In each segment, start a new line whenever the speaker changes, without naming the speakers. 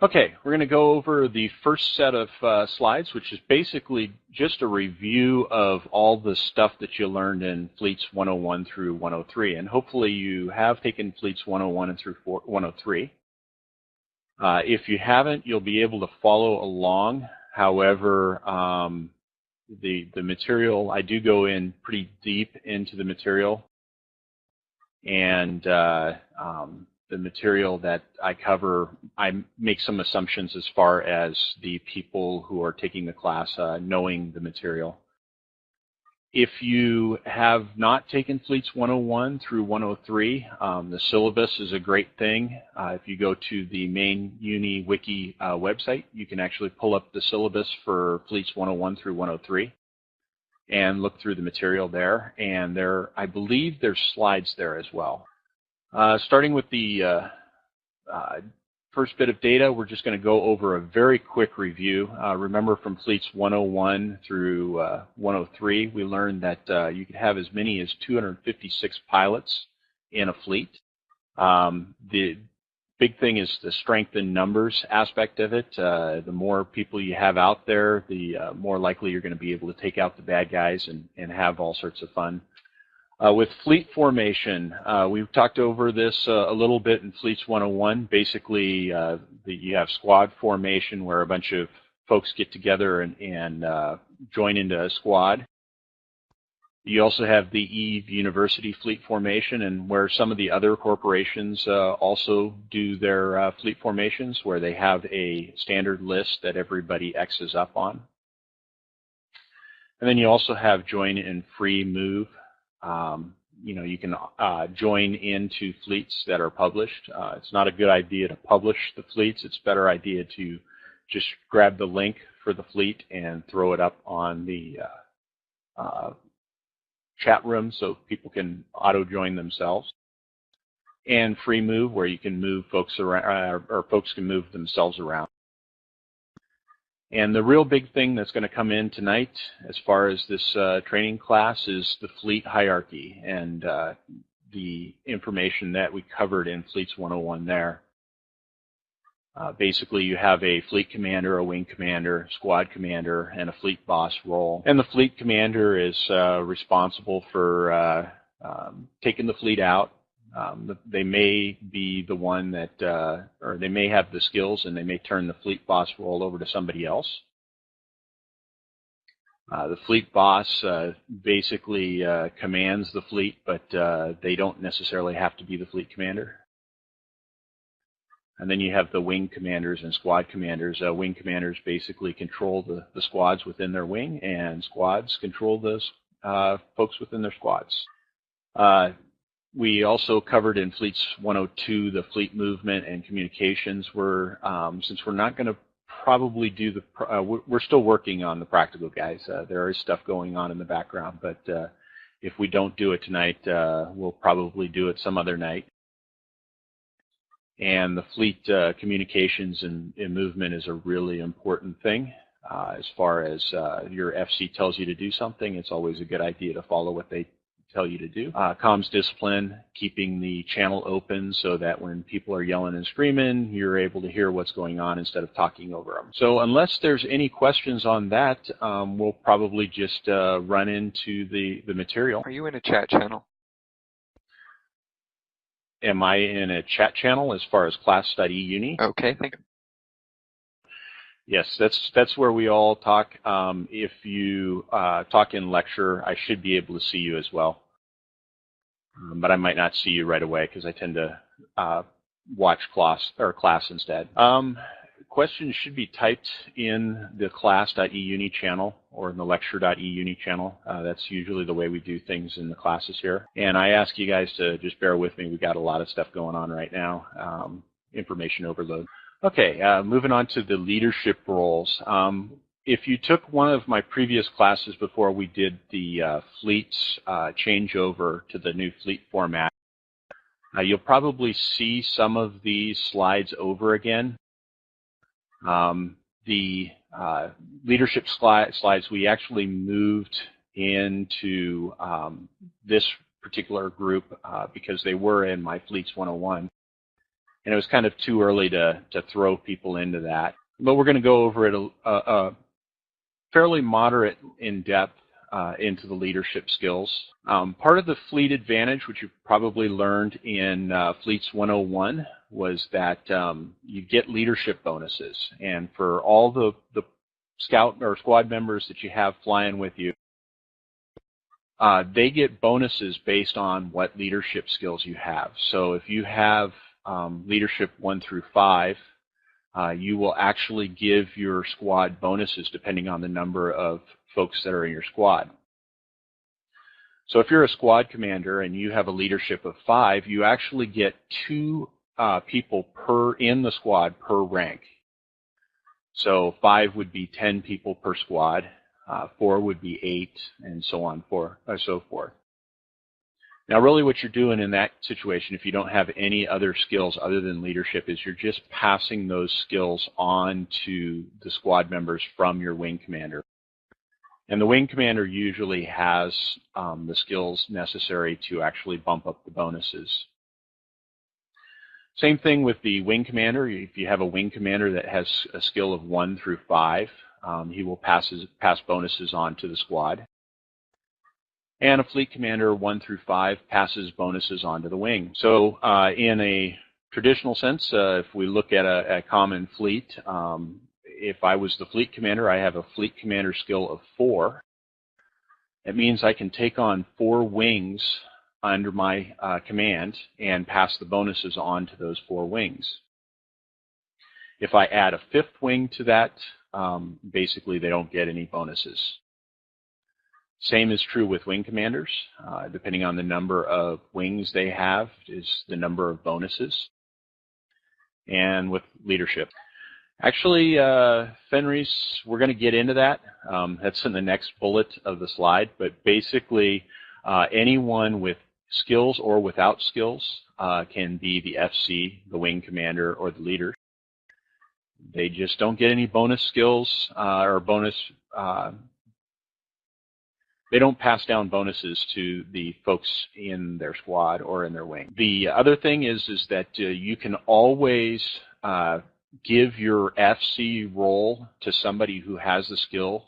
Okay, we're going to go over the first set of slides, which is basically just a review of all the stuff that you learned in Fleets 101 through 103. And hopefully you have taken Fleets 101 and through 103. If you haven't, you'll be able to follow along. However, the material, I do go in pretty deep into the material. And the material that I cover, I make some assumptions as far as the people who are taking the class knowing the material. If you have not taken Fleets 101 through 103, the syllabus is a great thing. If you go to the main E-UNI wiki website, you can actually pull up the syllabus for Fleets 101 through 103 and look through the material there. And there, I believe there's slides there as well. Starting with the first bit of data, we're just going to go over a very quick review. Remember from Fleets 101 through 103, we learned that you could have as many as 256 pilots in a fleet. The big thing is the strength in numbers aspect of it. The more people you have out there, the more likely you're going to be able to take out the bad guys and have all sorts of fun. With fleet formation, we've talked over this a little bit in Fleets 101. Basically, you have squad formation where a bunch of folks get together and join into a squad. You also have the Eve University fleet formation, and where some of the other corporations also do their fleet formations, where they have a standard list that everybody X's up on. And then you also have join and free move. You can join into fleets that are published. It's not a good idea to publish the fleets. It's a better idea to just grab the link for the fleet and throw it up on the chat room so people can auto-join themselves. And free move, where you can move folks around, or folks can move themselves around. And the real big thing that's going to come in tonight as far as this training class is the fleet hierarchy and the information that we covered in Fleets 101 there. Basically, you have a fleet commander, a wing commander, squad commander, and a fleet boss role. And the fleet commander is responsible for taking the fleet out. They may be the one that, or they may have the skills and they may turn the fleet boss role over to somebody else. The fleet boss basically commands the fleet, but they don't necessarily have to be the fleet commander. And then you have the wing commanders and squad commanders. Wing commanders basically control the squads within their wing, and squads control those folks within their squads. We also covered in Fleets 102 the fleet movement and communications. Since we're not going to probably do we're still working on the practical, guys. There is stuff going on in the background, but if we don't do it tonight, we'll probably do it some other night. And the fleet communications and movement is a really important thing. As far as your FC tells you to do something, it's always a good idea to follow what they tell you to do. Comms discipline, keeping the channel open so that when people are yelling and screaming, you're able to hear what's going on instead of talking over them. So unless there's any questions on that, we'll probably just run into the material.
Are you in a chat channel?
Am I in a chat channel as far as class.E-UNI?
Okay, thank you.
Yes, that's where we all talk. If you talk in lecture, I should be able to see you as well. But I might not see you right away because I tend to watch class instead. Questions should be typed in the class.E-UNI channel or in the lecture.E-UNI channel. That's usually the way we do things in the classes here. And I ask you guys to just bear with me. We've got a lot of stuff going on right now, information overload. Okay, moving on to the leadership roles. If you took one of my previous classes before we did the fleets changeover to the new fleet format, you'll probably see some of these slides over again. The leadership slides, we actually moved into this particular group because they were in my Fleets 101. and it was kind of too early to throw people into that. But we're going to go over it a fairly moderate in depth into the leadership skills. Part of the fleet advantage, which you probably learned in Fleets 101, was that you get leadership bonuses. And for all the scout or squad members that you have flying with you, they get bonuses based on what leadership skills you have. So if you have leadership 1 through 5, you will actually give your squad bonuses depending on the number of folks that are in your squad. So if you're a squad commander and you have a leadership of 5, you actually get 2 people in the squad per rank. So 5 would be 10 people per squad, 4 would be 8, and so on, so forth. Now, really what you're doing in that situation, if you don't have any other skills other than leadership, is you're just passing those skills on to the squad members from your wing commander. And the wing commander usually has the skills necessary to actually bump up the bonuses. Same thing with the wing commander. If you have a wing commander that has a skill of 1 through 5, he will pass bonuses on to the squad. And a fleet commander 1 through 5 passes bonuses on to the wing. So in a traditional sense, if we look at a common fleet, if I was the fleet commander, I have a fleet commander skill of 4. It means I can take on 4 wings under my command and pass the bonuses on to those 4 wings. If I add a 5th wing to that, basically they don't get any bonuses. Same is true with wing commanders. Depending on the number of wings they have is the number of bonuses. And with leadership. Actually, Fenris, we're going to get into that. That's in the next bullet of the slide. But basically, anyone with skills or without skills can be the FC, the wing commander, or the leader. They just don't get any bonus skills or bonus. They don't pass down bonuses to the folks in their squad or in their wing. The other thing is that you can always give your FC role to somebody who has the skill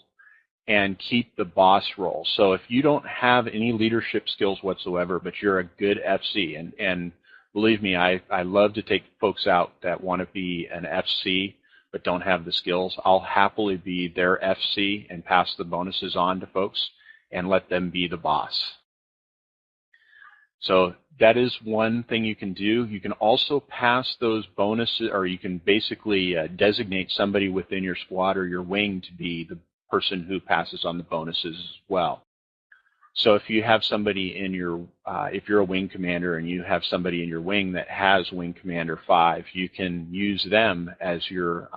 and keep the boss role. So if you don't have any leadership skills whatsoever, but you're a good FC, and believe me, I love to take folks out that want to be an FC but don't have the skills. I'll happily be their FC and pass the bonuses on to folks and let them be the boss. So that is one thing you can do. You can also pass those bonuses, or you can basically designate somebody within your squad or your wing to be the person who passes on the bonuses as well. So if you have somebody in your, if you're a wing commander and you have somebody in your wing that has wing commander 5, you can use them as your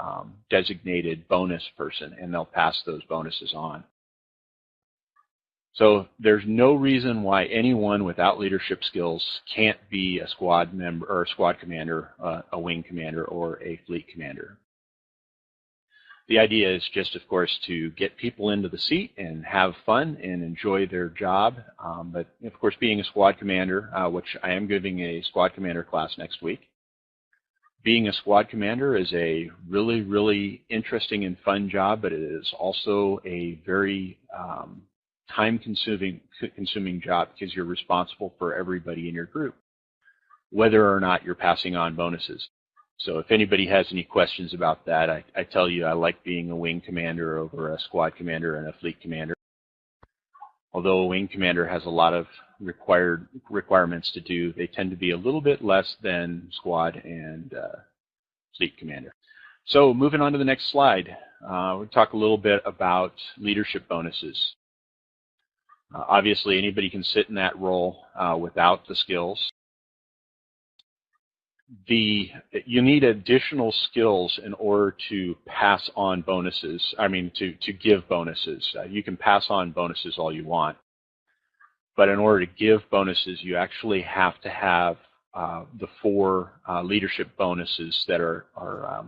designated bonus person, and they'll pass those bonuses on. So there's no reason why anyone without leadership skills can't be a squad member or a squad commander, a wing commander, or a fleet commander. The idea is just, of course, to get people into the seat and have fun and enjoy their job. But, of course, being a squad commander, which I am giving a squad commander class next week, being a squad commander is a really, really interesting and fun job, but it is also a very time-consuming job because you're responsible for everybody in your group, whether or not you're passing on bonuses. So if anybody has any questions about that, I tell you I like being a wing commander over a squad commander and a fleet commander. Although a wing commander has a lot of requirements to do, they tend to be a little bit less than squad and fleet commander. So moving on to the next slide, we'll talk a little bit about leadership bonuses. Obviously, anybody can sit in that role without the skills. You need additional skills in order to pass on bonuses. I mean, to give bonuses. You can pass on bonuses all you want, but in order to give bonuses, you actually have to have the 4 leadership bonuses that are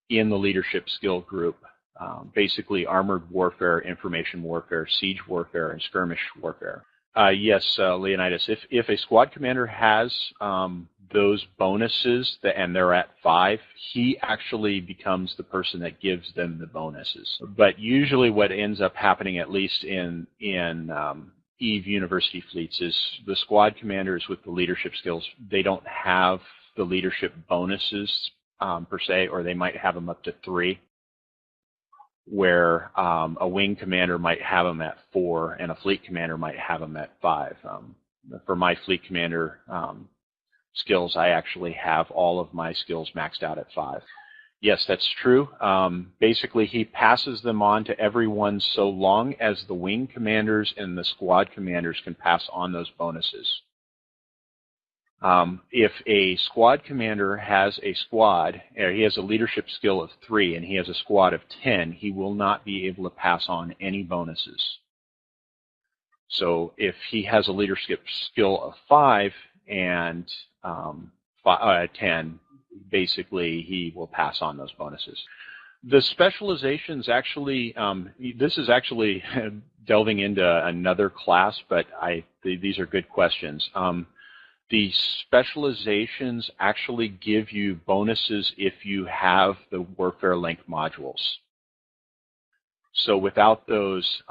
in the leadership skill group. Basically armored warfare, information warfare, siege warfare, and skirmish warfare. Yes, Leonidas. If a squad commander has those bonuses and they're at 5, he actually becomes the person that gives them the bonuses. But usually, what ends up happening, at least in EVE University fleets, is the squad commanders with the leadership skills, they don't have the leadership bonuses per se, or they might have them up to 3. Where a wing commander might have them at 4 and a fleet commander might have them at 5. For my fleet commander skills, I actually have all of my skills maxed out at 5. Yes, that's true. Basically, he passes them on to everyone so long as the wing commanders and the squad commanders can pass on those bonuses. If a squad commander has a squad, or he has a leadership skill of 3 and he has a squad of 10, he will not be able to pass on any bonuses. So if he has a leadership skill of 5 and 10, basically he will pass on those bonuses. The specializations actually, this is actually delving into another class, but these are good questions. The specializations actually give you bonuses if you have the Warfare Link modules. So without those,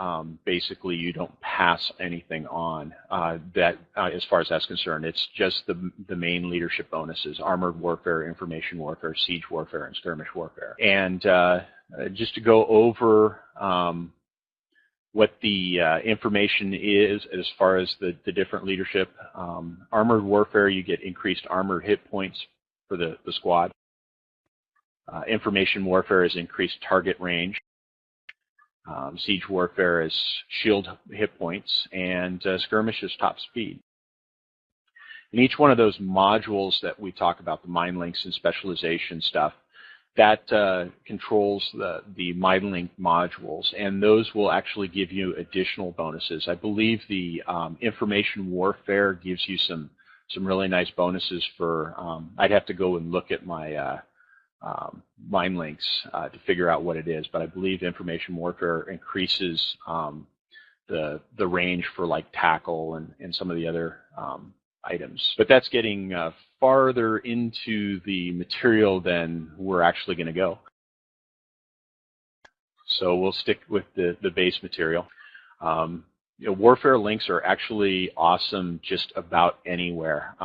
basically you don't pass anything on as far as that's concerned. It's just the main leadership bonuses: armored warfare, information warfare, siege warfare, and skirmish warfare. And just to go over what the information is as far as the different leadership. Armored warfare, you get increased armor hit points for the squad. Information warfare is increased target range. Siege warfare is shield hit points, and skirmish is top speed. In each one of those modules that we talk about, the mind links and specialization stuff, that controls the mind link modules, and those will actually give you additional bonuses. I believe the information warfare gives you some really nice bonuses for. I'd have to go and look at my mind links to figure out what it is, but I believe information warfare increases the range for like tackle and some of the other items. But that's getting farther into the material than we're actually going to go. So we'll stick with the base material. Warfare links are actually awesome just about anywhere.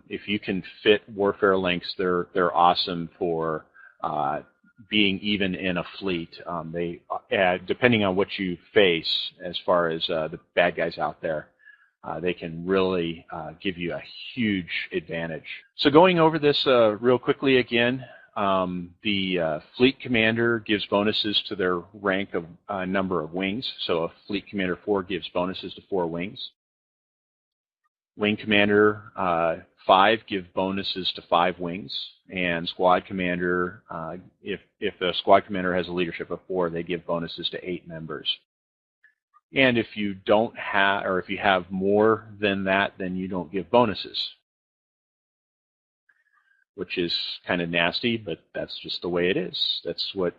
If you can fit warfare links, they're awesome for being even in a fleet. They depending on what you face as far as the bad guys out there, they can really give you a huge advantage. So going over this real quickly again, the fleet commander gives bonuses to their rank of number of wings. So a fleet commander 4 gives bonuses to 4 wings. Wing commander 5 give bonuses to 5 wings. And squad commander, if the squad commander has a leadership of 4, they give bonuses to 8 members. And if you don't have, or if you have more than that, then you don't give bonuses, which is kind of nasty, but that's just the way it is. That's what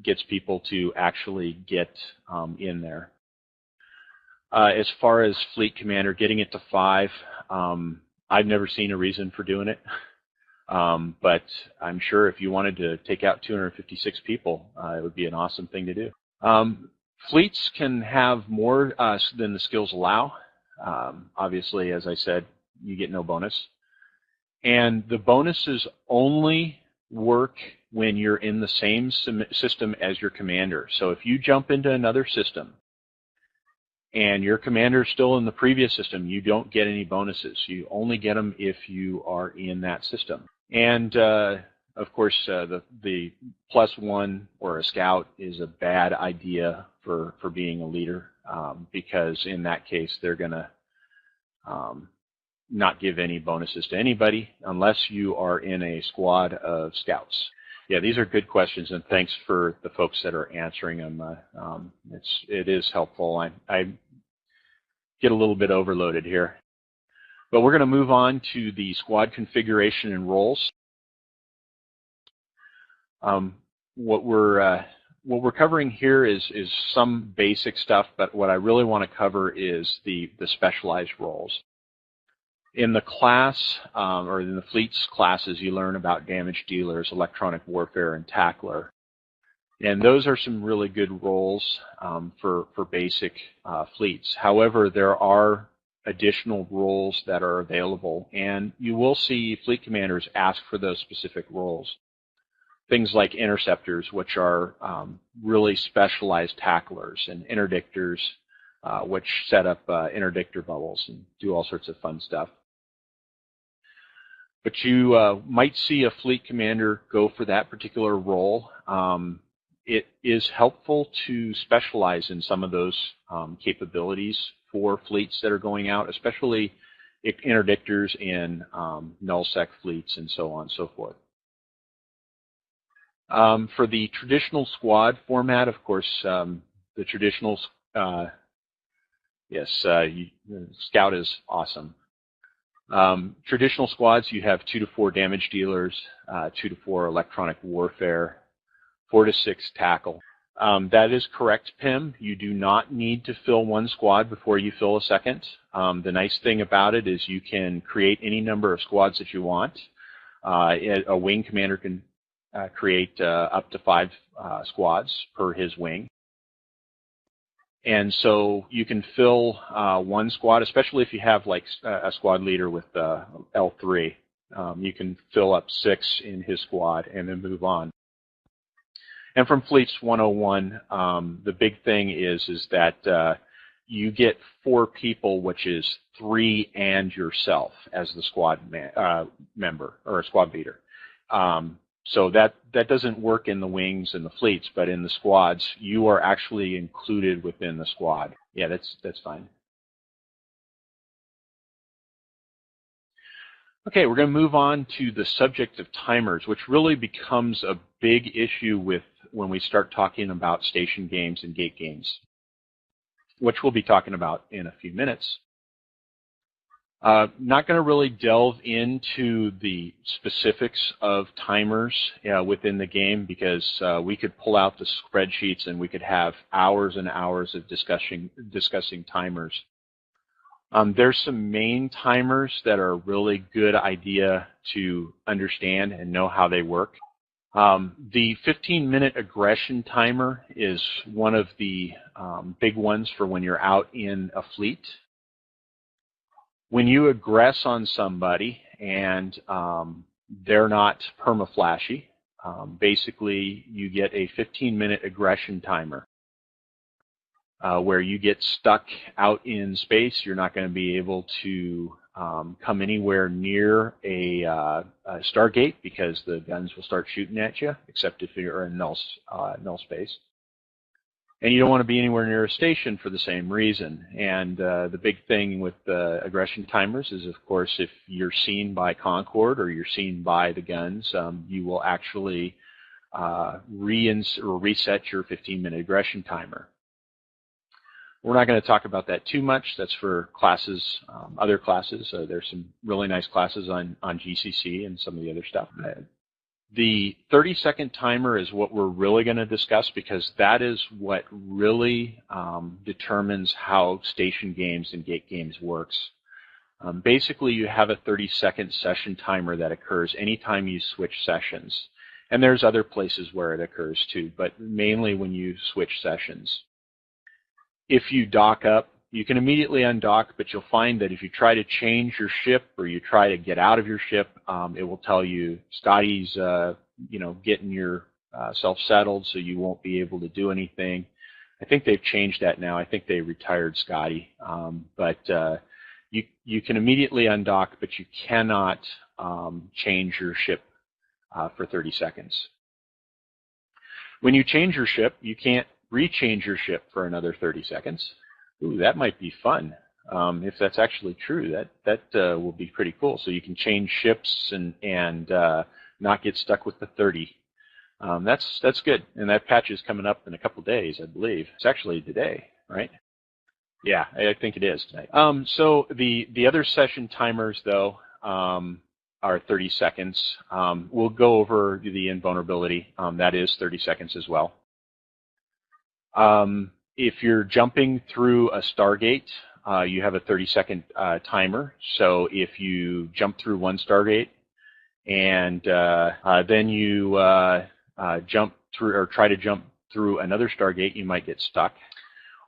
gets people to actually get in there. As far as fleet commander, getting it to 5, I've never seen a reason for doing it. But I'm sure if you wanted to take out 256 people, it would be an awesome thing to do. Fleets can have more than the skills allow. Obviously, as I said, you get no bonus. And the bonuses only work when you're in the same system as your commander. So if you jump into another system and your commander is still in the previous system, you don't get any bonuses. You only get them if you are in that system. And of course, the +1 or a scout is a bad idea for being a leader, because in that case, they're going to not give any bonuses to anybody unless you are in a squad of scouts. Yeah, these are good questions, and thanks for the folks that are answering them. It is helpful. I get a little bit overloaded here. But we're going to move on to the squad configuration and roles. What we're what we're covering here is some basic stuff, but what I really want to cover is the specialized roles. In the class, or in the fleets classes, you learn about damage dealers, electronic warfare, and tackler. And those are some really good roles for basic fleets. However, there are additional roles that are available, and you will see fleet commanders ask for those specific roles. Things like interceptors, which are really specialized tacklers, and interdictors, which set up interdictor bubbles and do all sorts of fun stuff. But you might see a fleet commander go for that particular role. It is helpful to specialize in some of those capabilities for fleets that are going out, especially interdictors in nullsec fleets and so on and so forth. For the traditional squad format, of course, the traditional, Scout is awesome. Traditional squads, you have 2 to 4 damage dealers, 2 to 4 electronic warfare, 4 to 6 tackle. That is correct, Pim. You do not need to fill one squad before you fill a second. The nice thing about it is you can create any number of squads that you want. A wing commander can create up to 5 squads per his wing. And so you can fill one squad, especially if you have like a squad leader with L3. You can fill up 6 in his squad and then move on. And from Fleets 101, the big thing is that you get 4 people, which is 3 and yourself as the squad member or a squad leader. So that doesn't work in the wings and the fleets, but in the squads, you are actually included within the squad. Yeah, that's fine. Okay, we're going to move on to the subject of timers, which really becomes a big issue when we start talking about station games and gate games, which we'll be talking about in a few minutes. Not going to really delve into the specifics of timers within the game because we could pull out the spreadsheets and we could have hours and hours of discussing timers. There's some main timers that are a really good idea to understand and know how they work. The 15-minute aggression timer is one of the big ones for when you're out in a fleet. When you aggress on somebody and they're not perma-flashy, basically you get a 15-minute aggression timer where you get stuck out in space. You're not going to be able to come anywhere near a Stargate because the guns will start shooting at you, except if you're in null space. And you don't want to be anywhere near a station for the same reason. And the big thing with aggression timers is, of course, if you're seen by Concord or you're seen by the guns, you will actually reset your 15-minute aggression timer. We're not going to talk about that too much. That's for classes, other classes. There's some really nice classes on GCC and some of the other stuff. The 30-second timer is what we're really going to discuss because that is what really determines how station games and gate games works. Basically, you have a 30-second session timer that occurs anytime you switch sessions. And there's other places where it occurs too, but mainly when you switch sessions. If you dock up, you can immediately undock, but you'll find that if you try to change your ship or you try to get out of your ship, it will tell you Scotty's, getting yourself settled, so you won't be able to do anything. I think they've changed that now. I think they retired Scotty, but you can immediately undock, but you cannot change your ship for 30 seconds. When you change your ship, you can't rechange your ship for another 30 seconds. Ooh, that might be fun. If that's actually true, that will be pretty cool. So you can change ships and not get stuck with the 30. That's good. And that patch is coming up in a couple days, I believe. It's actually today, right? Yeah, I think it is tonight. So the other session timers, though, are 30 seconds. We'll go over the invulnerability. That is 30 seconds as well. If you're jumping through a Stargate, you have a 30-second timer. So if you jump through one Stargate and then you jump through or try to jump through another Stargate, you might get stuck.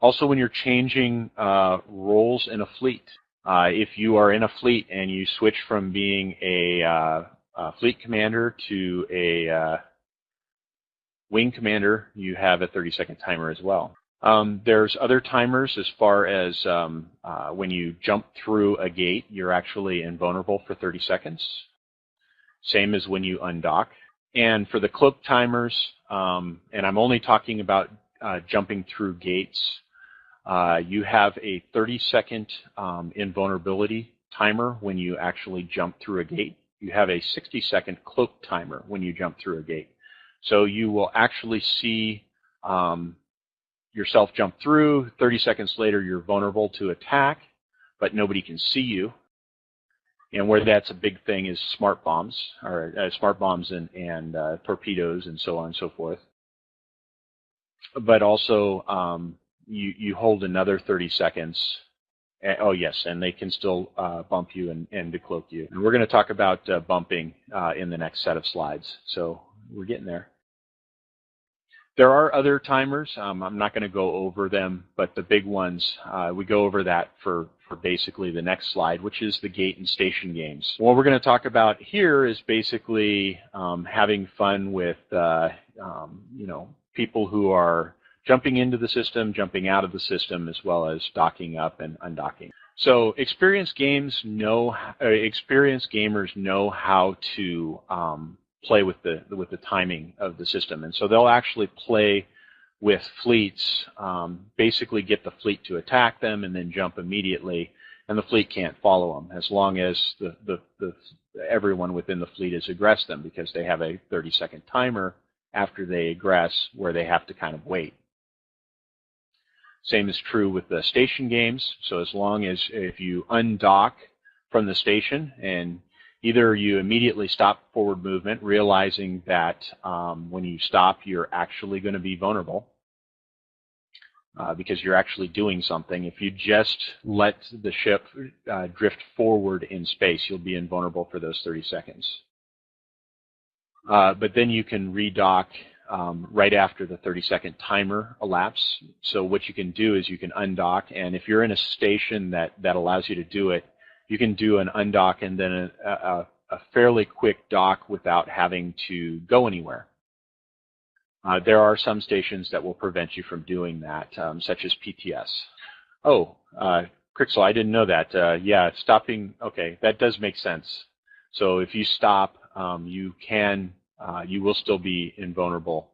Also, when you're changing roles in a fleet, if you are in a fleet and you switch from being a fleet commander to a wing commander, you have a 30-second timer as well. There's other timers as far as when you jump through a gate, you're actually invulnerable for 30 seconds. Same as when you undock. And for the cloak timers, and I'm only talking about jumping through gates, you have a 30-second invulnerability timer when you actually jump through a gate. You have a 60-second cloak timer when you jump through a gate. So you will actually see yourself jump through. 30 seconds later, you're vulnerable to attack, but nobody can see you. And where that's a big thing is smart bombs, or smart bombs and torpedoes and so on and so forth. But also, you hold another 30 seconds. Oh, yes, and they can still bump you and decloak you. And we're going to talk about bumping in the next set of slides. So we're getting there. There are other timers. I'm not going to go over them, but the big ones, we go over that for basically the next slide, which is the gate and station games. What we're going to talk about here is basically having fun with people who are jumping into the system, jumping out of the system, as well as docking up and undocking. So experienced gamers know how to play with the timing of the system, and so they'll actually play with fleets, basically get the fleet to attack them and then jump immediately, and the fleet can't follow them as long as everyone within the fleet has aggressed them, because they have a 30-second timer after they aggress where they have to kind of wait. Same is true with the station games. So as long as if you undock from the station and either you immediately stop forward movement, realizing that when you stop, you're actually going to be vulnerable because you're actually doing something. If you just let the ship drift forward in space, you'll be invulnerable for those 30 seconds. But then you can redock right after the 30-second timer elapses. So what you can do is you can undock, and if you're in a station that allows you to do it, you can do an undock and then a fairly quick dock without having to go anywhere. There are some stations that will prevent you from doing that, such as PTS. Oh, Crixel, I didn't know that. Yeah, stopping, okay, that does make sense. So if you stop, you will still be invulnerable,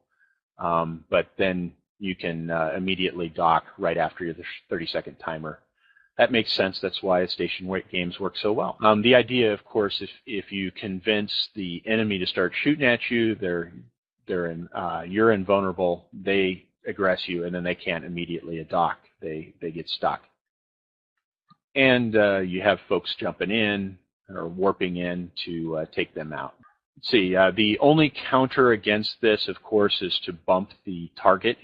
but then you can immediately dock right after the 30-second timer. That makes sense. That's why station games work so well. The idea, of course, if you convince the enemy to start shooting at you, you're invulnerable. They aggress you, and then they can't immediately dock. They get stuck. And you have folks jumping in or warping in to take them out. Let's see. The only counter against this, of course, is to bump the target.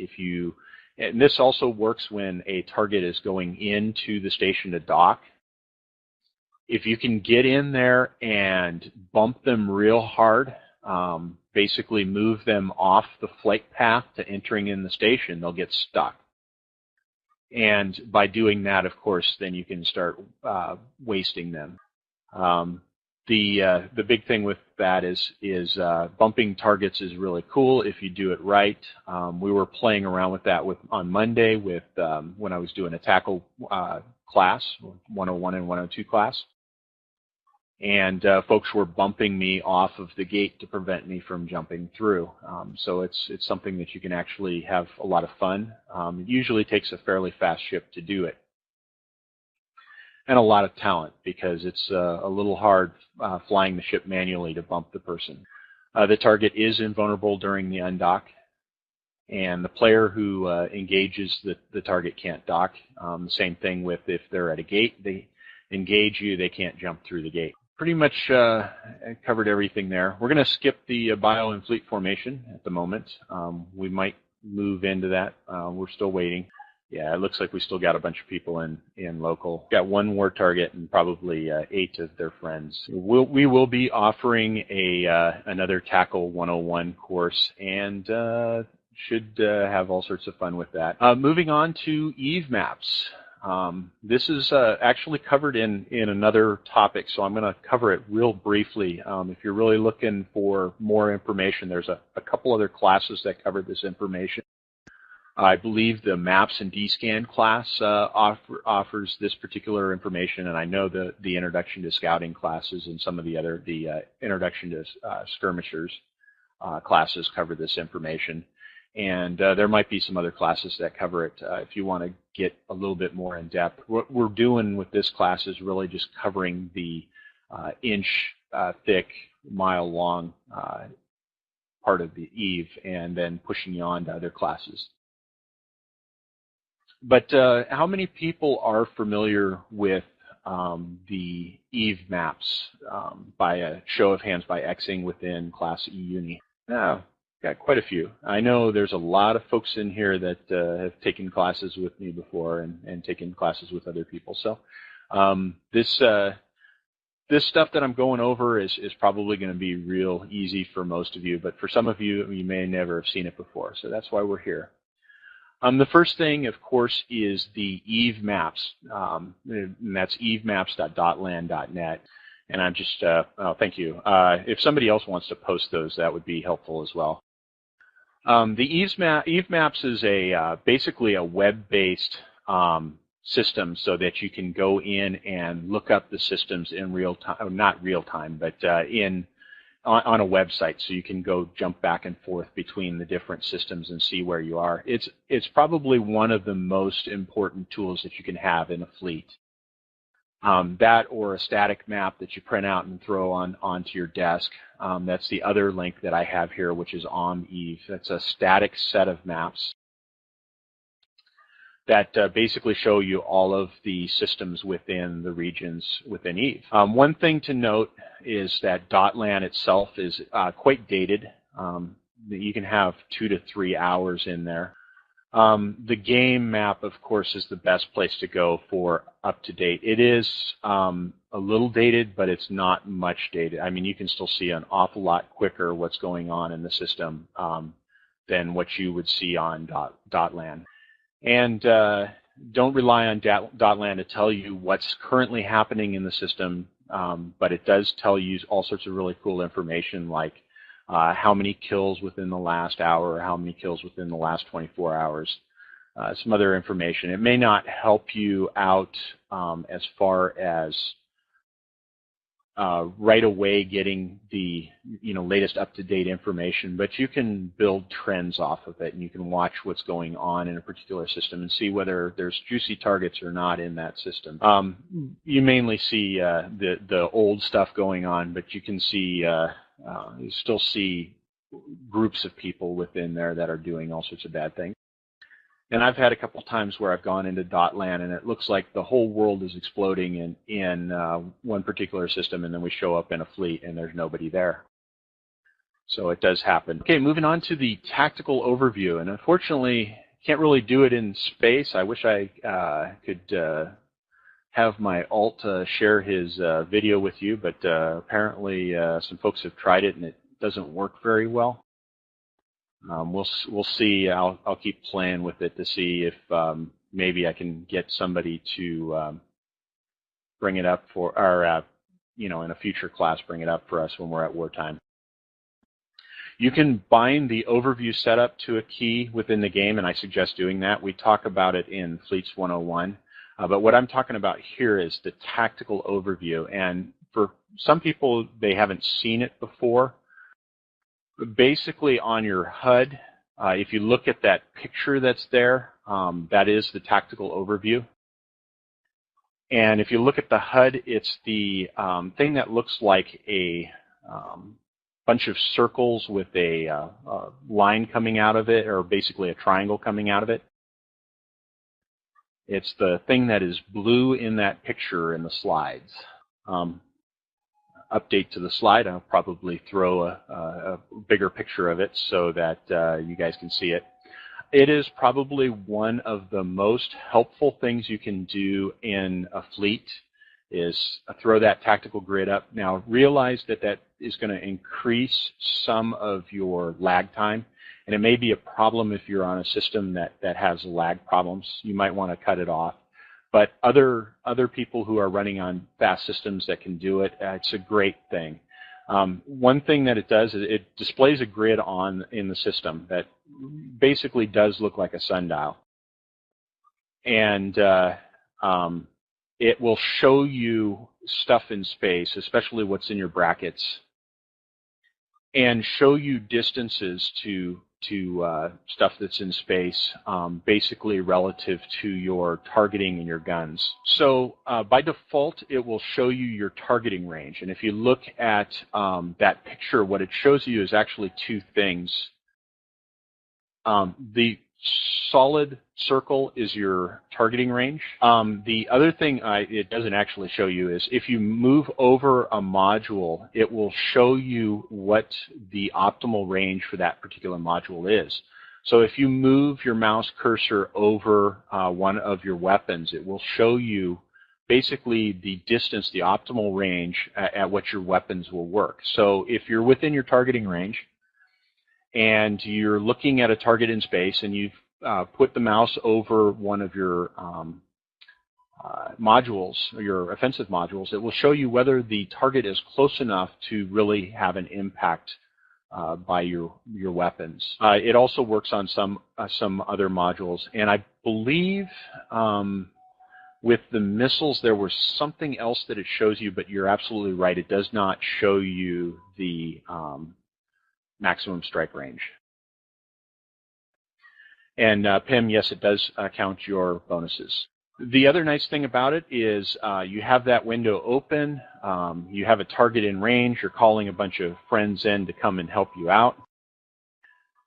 And this also works when a target is going into the station to dock. If you can get in there and bump them real hard, basically move them off the flight path to entering in the station, they'll get stuck. And by doing that, of course, then you can start wasting them. The big thing with that is bumping targets is really cool if you do it right. We were playing around with that on Monday with when I was doing a tackle class, 101 and 102 class, and folks were bumping me off of the gate to prevent me from jumping through. So it's something that you can actually have a lot of fun. It usually takes a fairly fast ship to do it, and a lot of talent, because it's a little hard flying the ship manually to bump the person. The target is invulnerable during the undock, and the player who engages the target can't dock. The same thing with if they're at a gate, they engage you, they can't jump through the gate. Pretty much covered everything there. We're going to skip the bio and fleet formation at the moment. We might move into that. We're still waiting. Yeah, it looks like we still got a bunch of people in local. Got one war target and probably 8 of their friends. We will be offering another Tackle 101 course, and should have all sorts of fun with that. Moving on to Eve maps. This is actually covered in another topic, so I'm going to cover it real briefly. If you're really looking for more information, there's a couple other classes that cover this information. I believe the Maps and D-Scan class offers this particular information, and I know the Introduction to Scouting classes and some of the Introduction to Skirmishers classes cover this information. And there might be some other classes that cover it if you want to get a little bit more in depth. What we're doing with this class is really just covering the inch-thick, mile-long part of the Eve, and then pushing you on to other classes. But how many people are familiar with the Eve maps by a show of hands by Xing within class E-UNI? Oh, got quite a few. I know there's a lot of folks in here that have taken classes with me before and taken classes with other people. So this stuff that I'm going over is probably going to be real easy for most of you, but for some of you, you may never have seen it before. So that's why we're here. The first thing, of course, is the Eve maps, and that's evemaps.dotland.net. And I'm just, oh, thank you. If somebody else wants to post those, that would be helpful as well. The Eve maps is basically a web-based system, so that you can go in and look up the systems in real time, not real time, but on a website, so you can go jump back and forth between the different systems and see where you are. It's probably one of the most important tools that you can have in a fleet. That or a static map that you print out and throw onto your desk. That's the other link that I have here, which is Eve. That's a static set of maps that basically show you all of the systems within the regions within Eve. One thing to note is that .lan itself is quite dated. You can have 2 to 3 hours in there. The game map, of course, is the best place to go for up-to-date. It is a little dated, but it's not much dated. I mean, you can still see an awful lot quicker what's going on in the system than what you would see on .lan. And don't rely on .lan to tell you what's currently happening in the system, but it does tell you all sorts of really cool information, like how many kills within the last hour, or how many kills within the last 24 hours. Some other information. It may not help you out as far as right away getting the latest up-to-date information, but you can build trends off of it, and you can watch what's going on in a particular system and see whether there's juicy targets or not in that system. You mainly see the old stuff going on, but you can see you still see groups of people within there that are doing all sorts of bad things. And I've had a couple times where I've gone into .lan and it looks like the whole world is exploding in one particular system, and then we show up in a fleet and there's nobody there. So it does happen. Okay, moving on to the tactical overview. And unfortunately, can't really do it in space. I wish I could have my alt share his video with you, but apparently some folks have tried it and it doesn't work very well. We'll see. I'll keep playing with it to see if maybe I can get somebody to bring it up for, or in a future class, bring it up for us when we're at wartime. You can bind the overview setup to a key within the game, and I suggest doing that. We talk about it in Fleets 101, but what I'm talking about here is the tactical overview. And for some people, they haven't seen it before. Basically, on your HUD, if you look at that picture that's there, that is the tactical overview. And if you look at the HUD, it's the thing that looks like a bunch of circles with a line coming out of it, or basically a triangle coming out of it. It's the thing that is blue in that picture in the slides. Update to the slide, I'll probably throw a bigger picture of it so that you guys can see it. It is probably one of the most helpful things you can do in a fleet is throw that tactical grid up. Now realize that that is going to increase some of your lag time, and it may be a problem if you're on a system that has lag problems. You might want to cut it off. But other people who are running on fast systems that can do it, it's a great thing. One thing that it does is it displays a grid in the system that basically does look like a sundial. And it will show you stuff in space, especially what's in your brackets, and show you distances to stuff that's in space, basically relative to your targeting and your guns. So by default, it will show you your targeting range. And if you look at that picture, what it shows you is actually two things. The solid circle is your targeting range. The other thing it doesn't actually show you is if you move over a module, it will show you what the optimal range for that particular module is. So if you move your mouse cursor over one of your weapons, it will show you basically the distance, the optimal range at which your weapons will work. So if you're within your targeting range, and you're looking at a target in space, and you've put the mouse over one of your modules, or your offensive modules, it will show you whether the target is close enough to really have an impact by your weapons. It also works on some other modules, and I believe with the missiles there was something else that it shows you, but you're absolutely right. It does not show you the maximum strike range. And PIM, yes, it does count your bonuses. The other nice thing about it is you have that window open, you have a target in range, you're calling a bunch of friends in to come and help you out.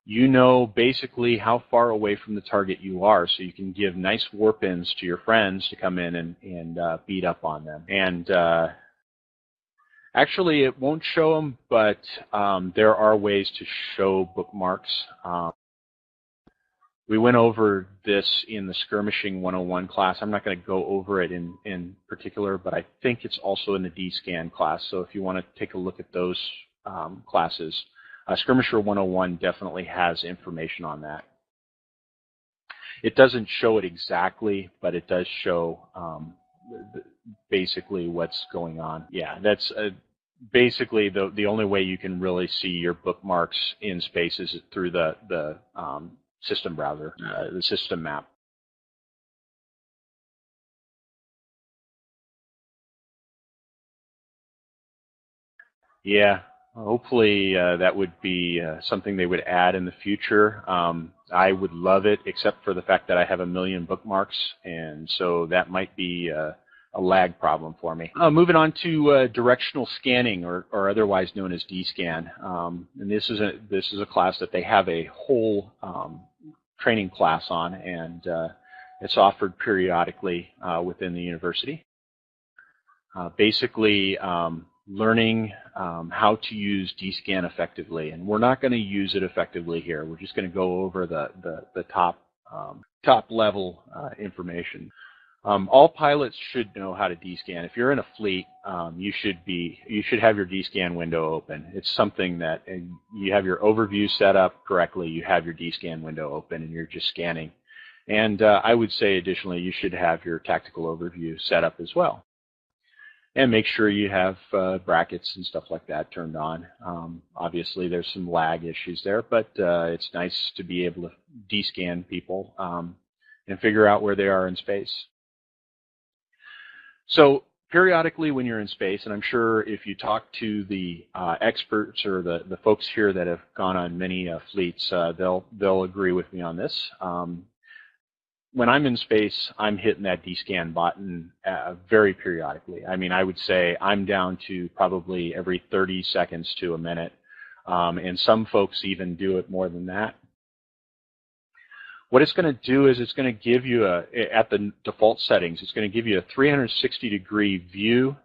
You know basically how far away from the target you are, so you can give nice warp-ins to your friends to come in and beat up on them. And actually, it won't show them, but there are ways to show bookmarks. We went over this in the Skirmishing 101 class. I'm not going to go over it in particular, but I think it's also in the D-Scan class. So if you want to take a look at those classes, Skirmisher 101 definitely has information on that. It doesn't show it exactly, but it does show basically what's going on. Yeah, that's basically the only way you can really see your bookmarks in space is through the system browser, the system map. Yeah, hopefully that would be something they would add in the future. I would love it, except for the fact that I have 1 million bookmarks, and so that might be a lag problem for me. Moving on to directional scanning, or otherwise known as D-Scan. And this is a class that they have a whole training class on, and it's offered periodically within the university. Basically, learning how to use D-Scan effectively, and we're not going to use it effectively here. We're just going to go over the top level information. All pilots should know how to D-Scan. If you're in a fleet, you should have your D-Scan window open. It's something that you have your overview set up correctly. You have your D-Scan window open, and you're just scanning. And I would say, additionally, you should have your tactical overview set up as well. And make sure you have brackets and stuff like that turned on. Obviously, there's some lag issues there, but it's nice to be able to D-Scan people and figure out where they are in space. So periodically when you're in space, and I'm sure if you talk to the experts or the folks here that have gone on many fleets, they'll agree with me on this. When I'm in space, I'm hitting that D-Scan button very periodically. I mean, I would say I'm down to probably every 30 seconds to a minute, and some folks even do it more than that. What it's going to do is it's going to give you at the default settings, it's going to give you a 360-degree view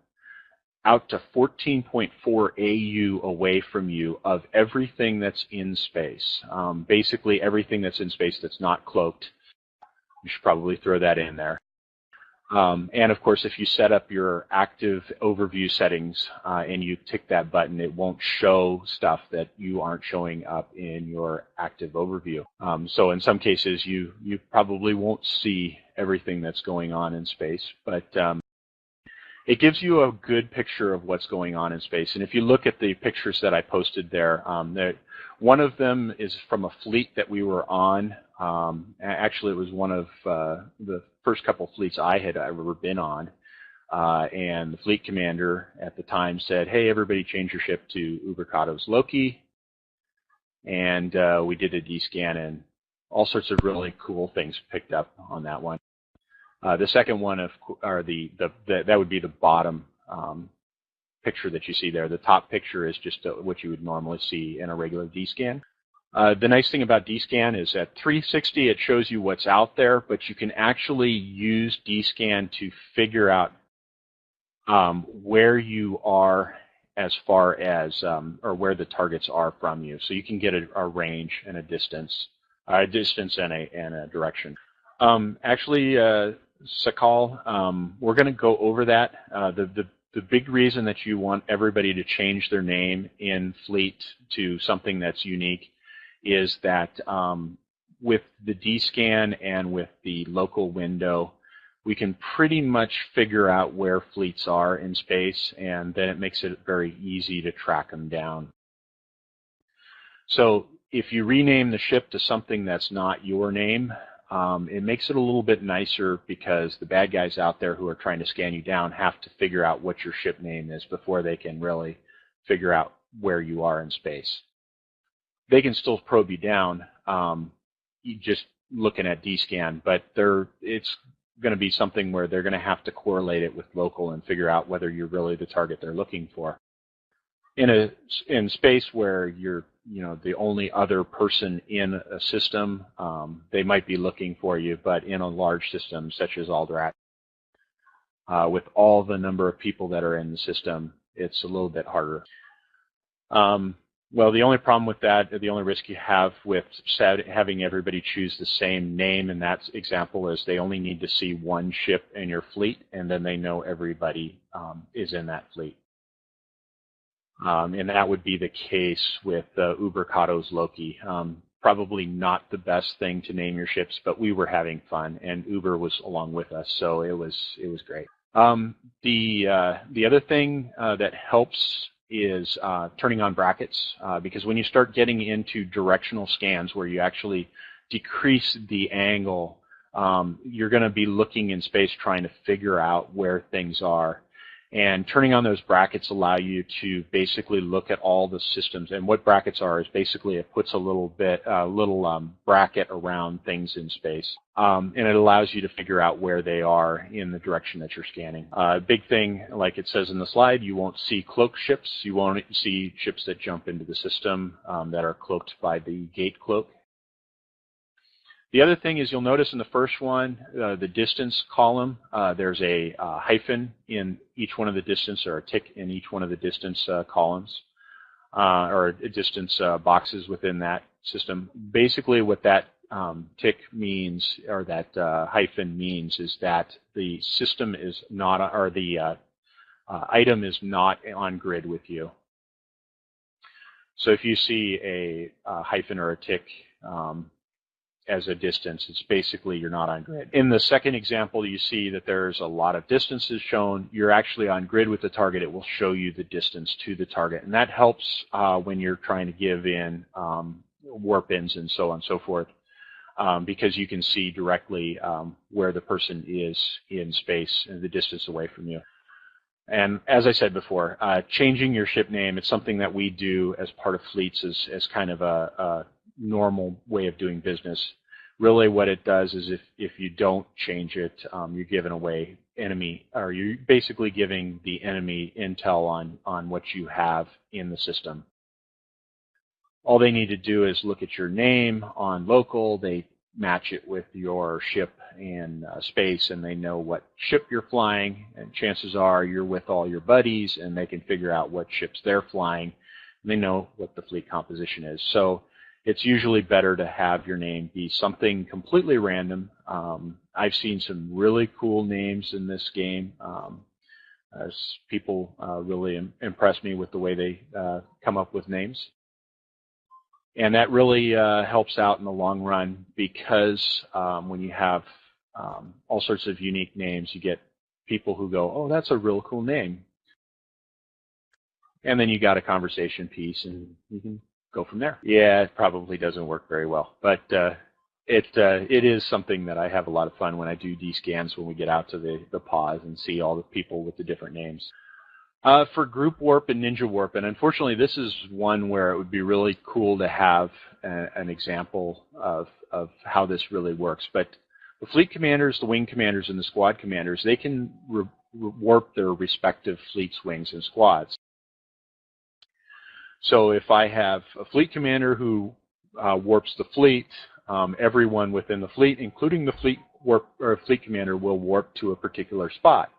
out to 14.4 AU away from you of everything that's in space. Basically everything that's in space that's not cloaked. You should probably throw that in there. And of course, if you set up your active overview settings and you tick that button, it won't show stuff that you aren't showing up in your active overview. So in some cases, you probably won't see everything that's going on in space, but it gives you a good picture of what's going on in space. And if you look at the pictures that I posted there, one of them is from a fleet that we were on. Actually, it was one of the first couple fleets I had ever been on. And the fleet commander at the time said, hey, everybody change your ship to Ubercato's Loki. And we did a D-scan, and all sorts of really cool things picked up on that one. The second one, that would be the bottom picture that you see there. The top picture is just what you would normally see in a regular D-scan. The nice thing about D-scan is at 360 it shows you what's out there, but you can actually use D-scan to figure out where you are as far as, or where the targets are from you. So you can get a range and a distance and a direction. Actually, Sakal, we're going to go over that. The big reason that you want everybody to change their name in Fleet to something that's unique is that with the D-scan and with the local window, we can pretty much figure out where fleets are in space, and then it makes it very easy to track them down. So if you rename the ship to something that's not your name, it makes it a little bit nicer because the bad guys out there who are trying to scan you down have to figure out what your ship name is before they can really figure out where you are in space. They can still probe you down just looking at D-scan, but it's going to be something where they're going to have to correlate it with local and figure out whether you're really the target they're looking for. In space where you're the only other person in a system, they might be looking for you, but in a large system such as Aldrat, with all the number of people that are in the system, it's a little bit harder. Well, the only problem with that, the only risk you have with having everybody choose the same name in that example is they only need to see one ship in your fleet, and then they know everybody is in that fleet. And that would be the case with Ubercato's Loki. Probably not the best thing to name your ships, but we were having fun, and Uber was along with us, so it was great. The other thing that helps is turning on brackets, because when you start getting into directional scans where you actually decrease the angle, you're going to be looking in space trying to figure out where things are. And turning on those brackets allow you to basically look at all the systems. And what brackets are is basically it puts a little bracket around things in space. And it allows you to figure out where they are in the direction that you're scanning. Big thing, like it says in the slide, you won't see cloaked ships. You won't see ships that jump into the system that are cloaked by the gate cloak. The other thing is you'll notice in the first one, the distance column, there's a hyphen in each one of the distance, or a tick in each one of the distance columns, or distance boxes within that system. Basically what that tick means, or that hyphen means, is that the system is not, or the item is not on grid with you. So if you see a hyphen or a tick as a distance, it's basically you're not on grid. In the second example, you see that there's a lot of distances shown. You're actually on grid with the target. It will show you the distance to the target. And that helps when you're trying to give in warp ins and so on and so forth, because you can see directly where the person is in space and the distance away from you. And as I said before, changing your ship name, it's something that we do as part of fleets as kind of a normal way of doing business. Really what it does is if you don't change it, you're giving away enemy, or you're basically giving the enemy intel on what you have in the system. All they need to do is look at your name on local, they match it with your ship, in space, and they know what ship you're flying, and chances are you're with all your buddies, and they can figure out what ships they're flying, and they know what the fleet composition is. So it's usually better to have your name be something completely random. I've seen some really cool names in this game. As people really impress me with the way they come up with names. And that really helps out in the long run, because when you have all sorts of unique names, you get people who go, oh, that's a real cool name. And then you got a conversation piece, and you can go from there. Yeah, it probably doesn't work very well, but it is something that I have a lot of fun when I do D-scans, when we get out to the pause and see all the people with the different names. For group warp and ninja warp, and unfortunately this is one where it would be really cool to have an example of how this really works. But the fleet commanders, the wing commanders, and the squad commanders, they can warp their respective fleet's wings and squads. So if I have a fleet commander who warps the fleet, everyone within the fleet, including the fleet commander, will warp to a particular spot.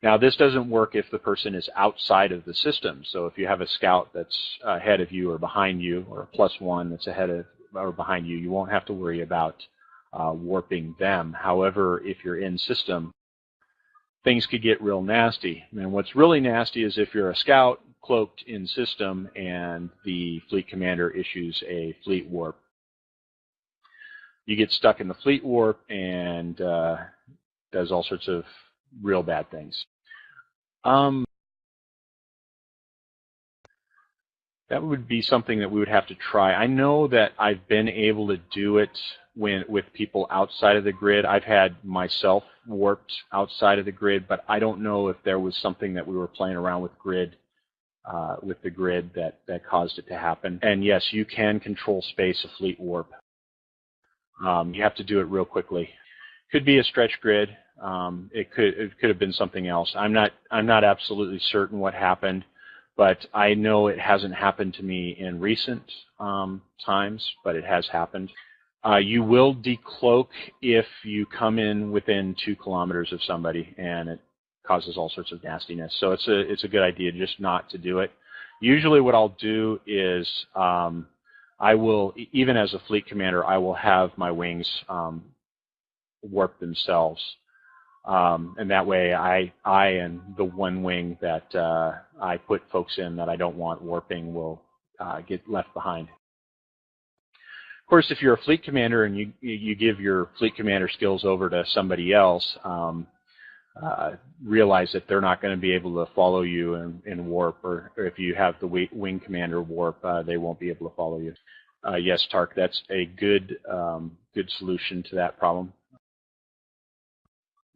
Now, this doesn't work if the person is outside of the system. So if you have a scout that's ahead of you or behind you, or a +1 that's ahead of or behind you, you won't have to worry about warping them. However, if you're in system, things could get real nasty. And what's really nasty is if you're a scout cloaked in system and the fleet commander issues a fleet warp. You get stuck in the fleet warp and does all sorts of real bad things. That would be something that we would have to try. I know that I've been able to do it with people outside of the grid. I've had myself warped outside of the grid, but I don't know if there was something that we were playing around with the grid that caused it to happen. And yes, you can control space of fleet warp. You have to do it real quickly. Could be a stretch grid. It could have been something else. I'm not absolutely certain what happened, but I know it hasn't happened to me in recent times, but it has happened. You will decloak if you come in within 2 kilometers of somebody, and it causes all sorts of nastiness. So it's a good idea just not to do it. Usually what I'll do is I will, even as a fleet commander, I will have my wings warp themselves. And that way I and the one wing that I put folks in that I don't want warping will get left behind. Of course, if you're a fleet commander and you give your fleet commander skills over to somebody else, realize that they're not going to be able to follow you in warp, or if you have the wing commander warp, they won't be able to follow you. Yes, Tark, that's a good solution to that problem.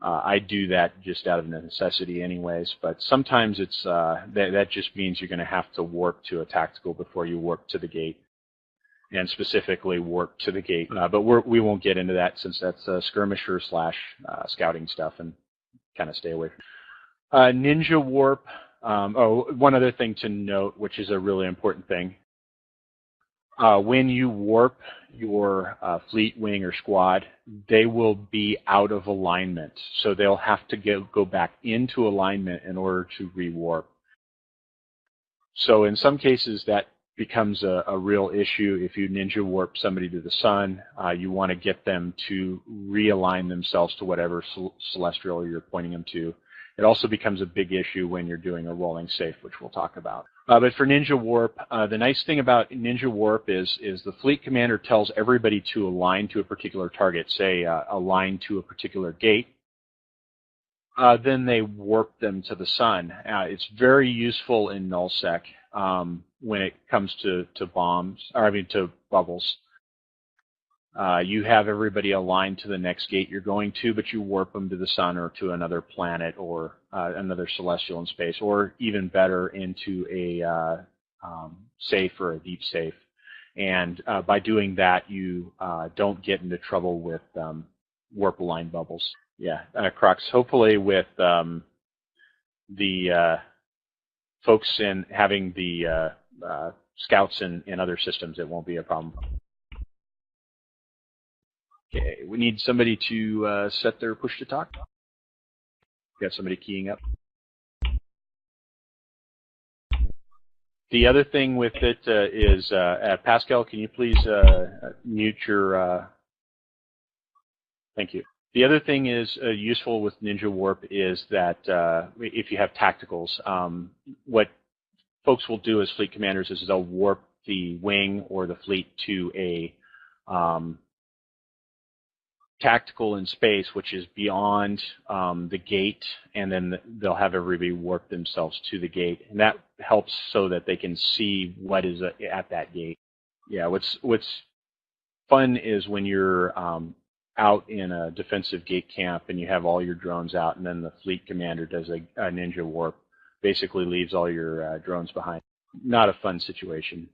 I do that just out of necessity anyways, but sometimes it's that just means you're going to have to warp to a tactical before you warp to the gate, and specifically warp to the gate. But we won't get into that, since that's skirmisher / scouting stuff, and kind of stay away from ninja warp. One other thing to note, which is a really important thing. When you warp your fleet, wing, or squad, they will be out of alignment. So they'll have to go back into alignment in order to rewarp. So in some cases, that becomes a real issue. If you ninja warp somebody to the sun, you want to get them to realign themselves to whatever celestial you're pointing them to. It also becomes a big issue when you're doing a rolling safe, which we'll talk about. But for Ninja Warp, the nice thing about Ninja Warp is the fleet commander tells everybody to align to a particular target, say align to a particular gate. Then they warp them to the sun. It's very useful in nullsec when it comes to bubbles. You have everybody aligned to the next gate you're going to, but you warp them to the sun or to another planet or another celestial in space, or even better, into a safe or a deep safe. And by doing that, you don't get into trouble with warp aligned bubbles. Yeah, Crux, hopefully with the folks in having the scouts in other systems, it won't be a problem. Okay, we need somebody to set their push to talk. Got somebody keying up. The other thing with it is, Pascal, can you please mute your, thank you. The other thing is useful with Ninja Warp is that if you have tacticals, what folks will do as fleet commanders is they'll warp the wing or the fleet to a tactical in space, which is beyond the gate, and then they'll have everybody warp themselves to the gate, and that helps so that they can see what is at that gate. Yeah, what's fun is when you're out in a defensive gate camp and you have all your drones out, and then the fleet commander does a ninja warp, basically leaves all your drones behind. Not a fun situation.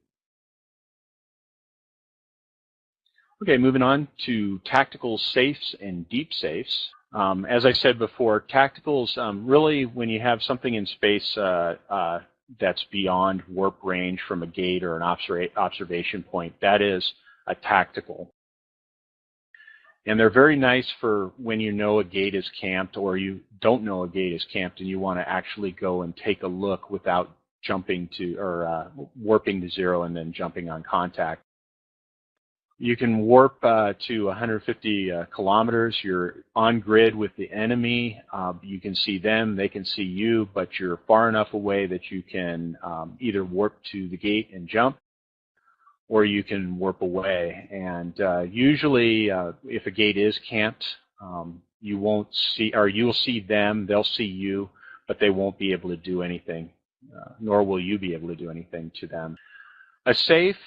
Okay, moving on to tactical safes and deep safes. As I said before, tacticals, really when you have something in space that's beyond warp range from a gate or an observation point, that is a tactical. And they're very nice for when you know a gate is camped or you don't know a gate is camped and you want to actually go and take a look without jumping to or warping to 0 and then jumping on contact. You can warp to 150 kilometers. You're on grid with the enemy. You can see them, they can see you, but you're far enough away that you can either warp to the gate and jump, or you can warp away. And usually, if a gate is camped, you won't see, or you'll see them, they'll see you, but they won't be able to do anything, nor will you be able to do anything to them. A safe,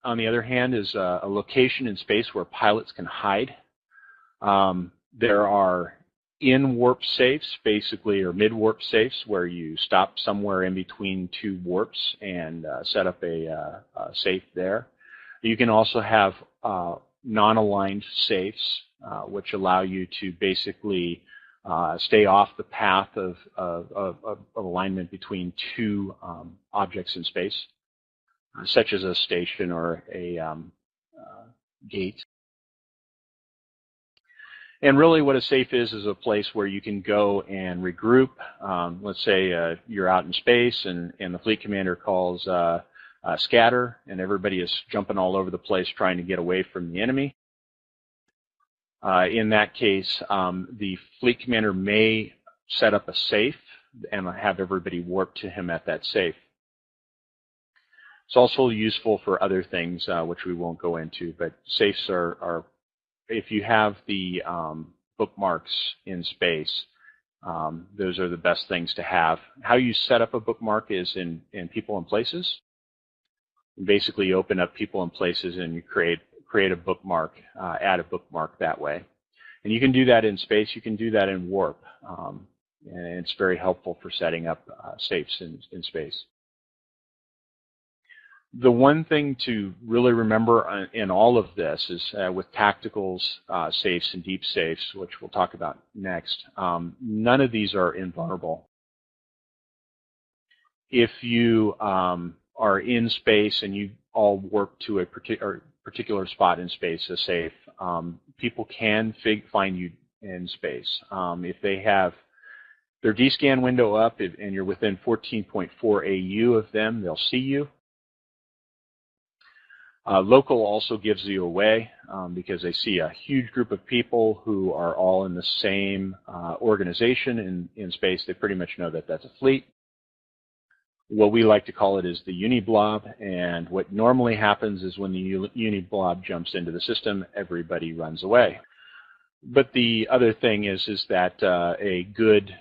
on the other hand, is a location in space where pilots can hide. There are in-warp safes, basically, or mid-warp safes, where you stop somewhere in between 2 warps and set up a safe there. You can also have non-aligned safes, which allow you to basically stay off the path of alignment between 2 objects in space, such as a station or a gate. And really what a safe is a place where you can go and regroup. Let's say you're out in space and the fleet commander calls scatter, and everybody is jumping all over the place trying to get away from the enemy. In that case, the fleet commander may set up a safe and have everybody warp to him at that safe. It's also useful for other things, which we won't go into, but safes are if you have the bookmarks in space, those are the best things to have. How you set up a bookmark is in people and places. You basically open up people and places and you create a bookmark, add a bookmark that way. And you can do that in space, you can do that in warp. And it's very helpful for setting up safes in space. The one thing to really remember in all of this is with tacticals, safes, and deep safes, which we'll talk about next, none of these are invulnerable. If you are in space and you all warp to a particular spot in space, a safe, people can find you in space. If they have their D-scan window up and you're within 14.4 AU of them, they'll see you. Local also gives you away because they see a huge group of people who are all in the same organization in space. They pretty much know that that's a fleet. What we like to call it is the uni blob, and what normally happens is when the uni blob jumps into the system, everybody runs away. But the other thing is that a good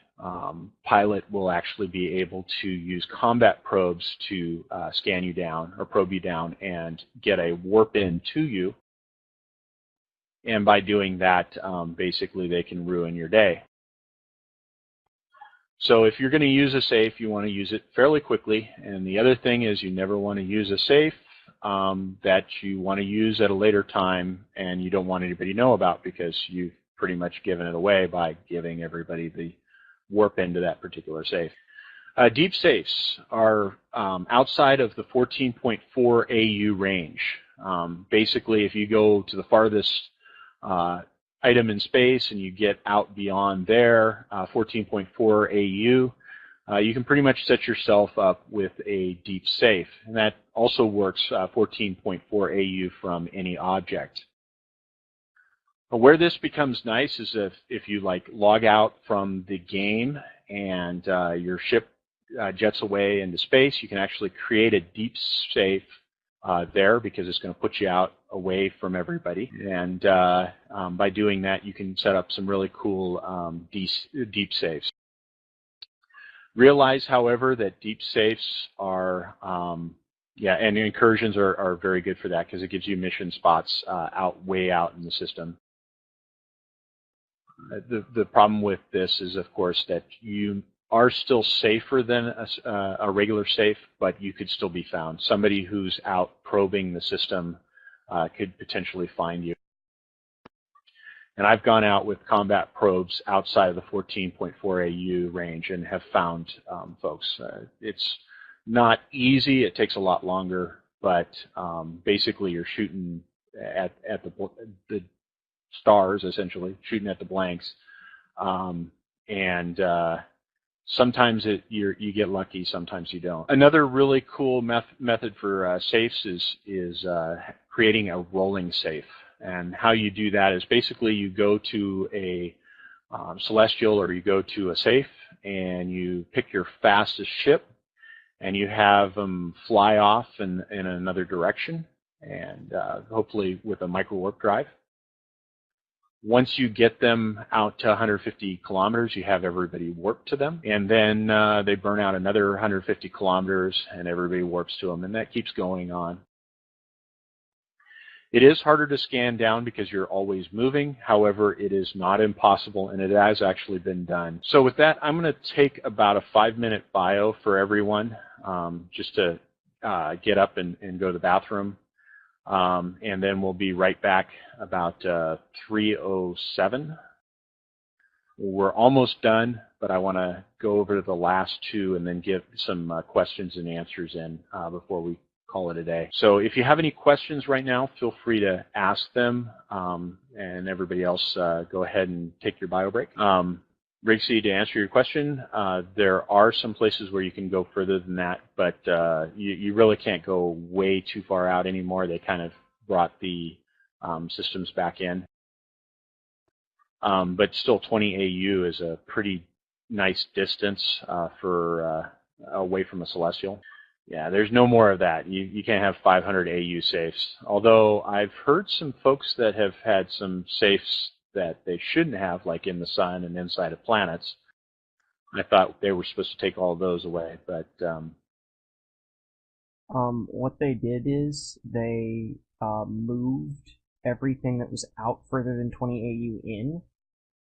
pilot will actually be able to use combat probes to scan you down or probe you down and get a warp in to you. And by doing that, basically they can ruin your day. So if you're going to use a safe, you want to use it fairly quickly. And the other thing is you never want to use a safe that you want to use at a later time and you don't want anybody to know about because you've pretty much given it away by giving everybody the warp into that particular safe. Deep safes are outside of the 14.4 AU range. Basically, if you go to the farthest item in space and you get out beyond there, 14.4 AU, you can pretty much set yourself up with a deep safe. And that also works 14.4 AU from any object. But where this becomes nice is if you like log out from the game and your ship jets away into space, you can actually create a deep safe there because it's going to put you out away from everybody. And by doing that, you can set up some really cool deep safes. Realize, however, that deep safes are, and incursions are very good for that because it gives you mission spots way out in the system. The problem with this is, of course, that you are still safer than a regular safe, but you could still be found. Somebody who's out probing the system could potentially find you. And I've gone out with combat probes outside of the 14.4 AU range and have found folks. It's not easy. It takes a lot longer, but basically you're shooting at the stars, essentially, shooting at the blanks. Sometimes you get lucky, sometimes you don't. Another really cool method for safes is creating a rolling safe. And how you do that is basically you go to a celestial or you go to a safe and you pick your fastest ship and you have them fly off in another direction, and hopefully with a micro warp drive. Once you get them out to 150 kilometers, you have everybody warp to them, and then they burn out another 150 kilometers, and everybody warps to them, and that keeps going on. It is harder to scan down because you're always moving. However, it is not impossible, and it has actually been done. So with that, I'm going to take about a 5-minute bio for everyone, just to get up and go to the bathroom. And then we'll be right back about 3:07. We're almost done, but I want to go over to the last two and then give some questions and answers in before we call it a day. So if you have any questions right now, feel free to ask them, and everybody else go ahead and take your bio break. Rigsy, to answer your question, there are some places where you can go further than that, but you really can't go way too far out anymore. They kind of brought the systems back in. But still 20 AU is a pretty nice distance for away from a celestial. Yeah, there's no more of that. You can't have 500 AU safes. Although I've heard some folks that have had some safes that they shouldn't have, like in the sun and inside of planets. I thought they were supposed to take all those away, but
what they did is they moved everything that was out further than 20 AU in,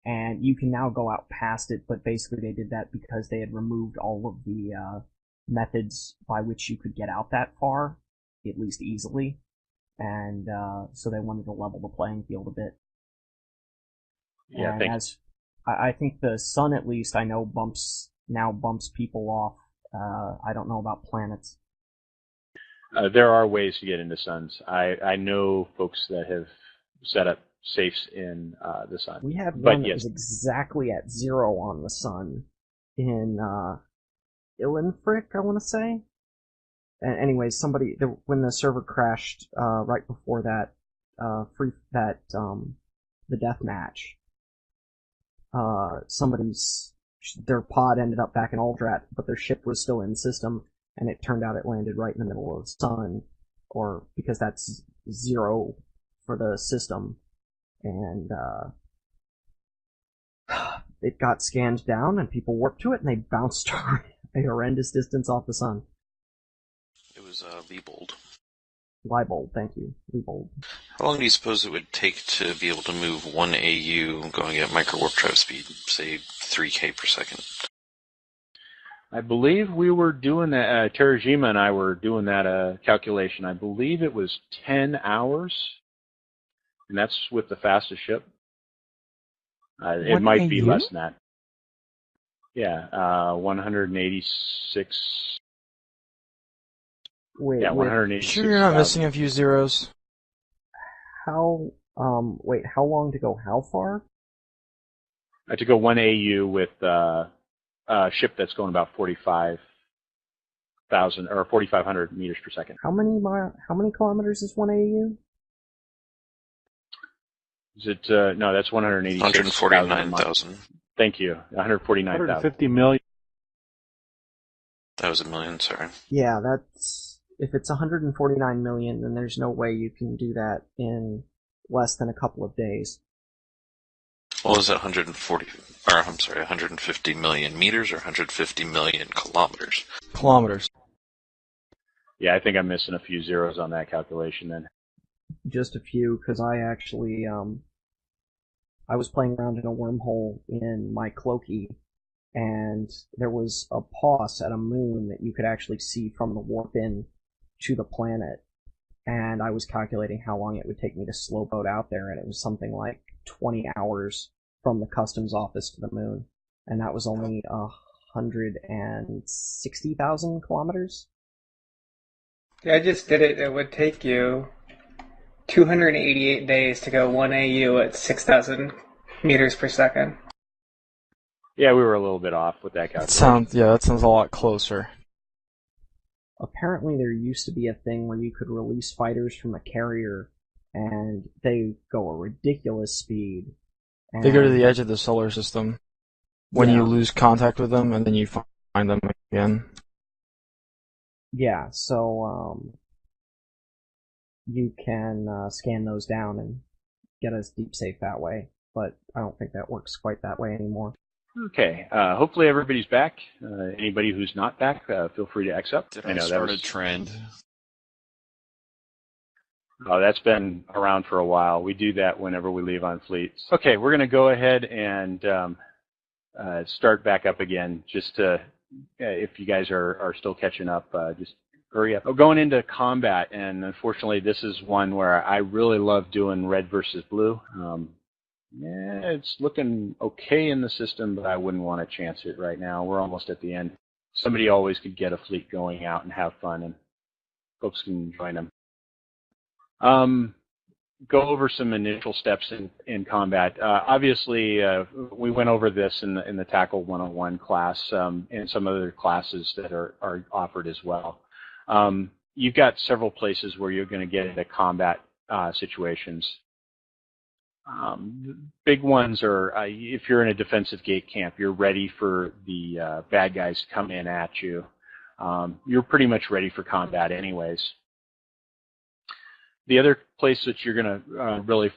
and you can now go out past it, but basically they did that because they had removed all of the methods by which you could get out that far, at least easily, and so they wanted to level the playing field a bit.
Yeah,
and I think the sun, at least, I know now bumps people off. I don't know about planets.
There are ways to get into suns. I know folks that have set up safes in the sun.
We had one that was exactly at 0 on the sun in Illenfrick, I want to say. And anyways, when the server crashed right before that, the death match, their pod ended up back in Aldrat, but their ship was still in the system, and it turned out it landed right in the middle of the sun, or because that's 0 for the system, and it got scanned down, and people warped to it, and they bounced a horrendous distance off the sun.
It was Leibold.
Leibold, thank you. Leibold.
How long do you suppose it would take to be able to move 1 AU going at micro warp drive speed, say 3K per second?
I believe we were doing that, Terajima and I were doing that calculation. I believe it was 10 hours, and that's with the fastest ship. It might be less than that. Yeah, 186.
Wait,
yeah, 186.
Sure you're not missing a few zeros?
How Wait, how long to go how far?
To go 1 AU with a ship that's going about 45,000 or 4,500 meters per second.
How many kilometers is 1 AU?
Is it, no, that's
149,000.
Thank you. 149,000.
150 million.
That was a million, sorry.
Yeah, if it's 149 million, then there's no way you can do that in less than a couple of days.
Well, is it 150 million meters or 150 million kilometers?
Kilometers.
Yeah, I think I'm missing a few zeros on that calculation then.
Just a few, because I actually, I was playing around in a wormhole in my Cloaky, and there was a pause at a moon that you could actually see from the warp in to the planet, and I was calculating how long it would take me to slow boat out there, and it was something like 20 hours from the customs office to the moon, and that was only 160,000 kilometers.
Yeah, I just did it. It would take you 288 days to go 1 AU at 6,000 meters per second.
Yeah, we were a little bit off with that calculation.
That sounds a lot closer.
Apparently there used to be a thing where you could release fighters from a carrier, and they go a ridiculous speed.
They go to the edge of the solar system when you lose contact with them, and then you find them again.
Yeah, so you can scan those down and get us deep safe that way, but I don't think that works quite that way anymore.
Okay, hopefully everybody's back. Anybody who's not back, feel free to X up.
I know that was a trend.
Oh, that's been around for a while. We do that whenever we leave on fleets. Okay, we're going to go ahead and start back up again. Just to, if you guys are still catching up, just hurry up. Going into combat, and unfortunately this is one where I really love doing red versus blue. It's looking okay in the system, but I wouldn't want to chance it right now. We're almost at the end. Somebody always could get a fleet going out and have fun, and folks can join them. Go over some initial steps in combat. Obviously, we went over this in the Tackle 101 class and some other classes that are offered as well. You've got several places where you're going to get into combat situations. Big ones are if you're in a defensive gate camp, you're ready for the bad guys to come in at you. You're pretty much ready for combat anyways. The other place that you're going to really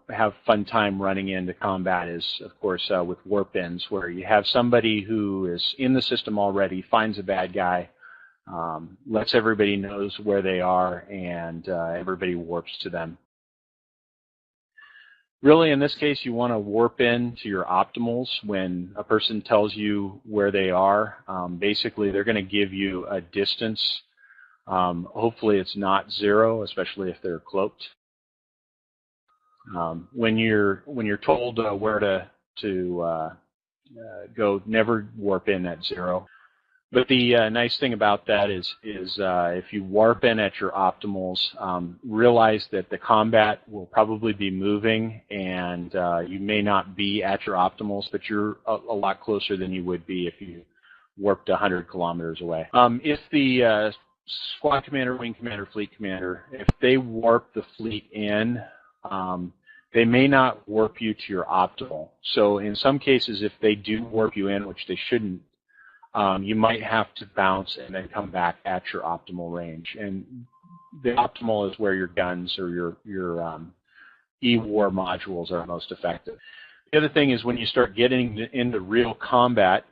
have fun time running into combat is, of course, with warp ins, where you have somebody who is in the system already, finds a bad guy, lets everybody knows where they are, and everybody warps to them. Really, in this case, you want to warp in to your optimals when a person tells you where they are. Basically, they're going to give you a distance. Hopefully it's not 0, especially if they're cloaked. When you're told where to go, never warp in at 0. But the nice thing about that is if you warp in at your optimals, realize that the combat will probably be moving, and you may not be at your optimals, but you're a lot closer than you would be if you warped 100 kilometers away. If the squad commander, wing commander, fleet commander, if they warp the fleet in, they may not warp you to your optimal. So in some cases, if they do warp you in, which they shouldn't, you might have to bounce and then come back at your optimal range. And the optimal is where your guns or your E-War modules are most effective. The other thing is when you start getting into real combat,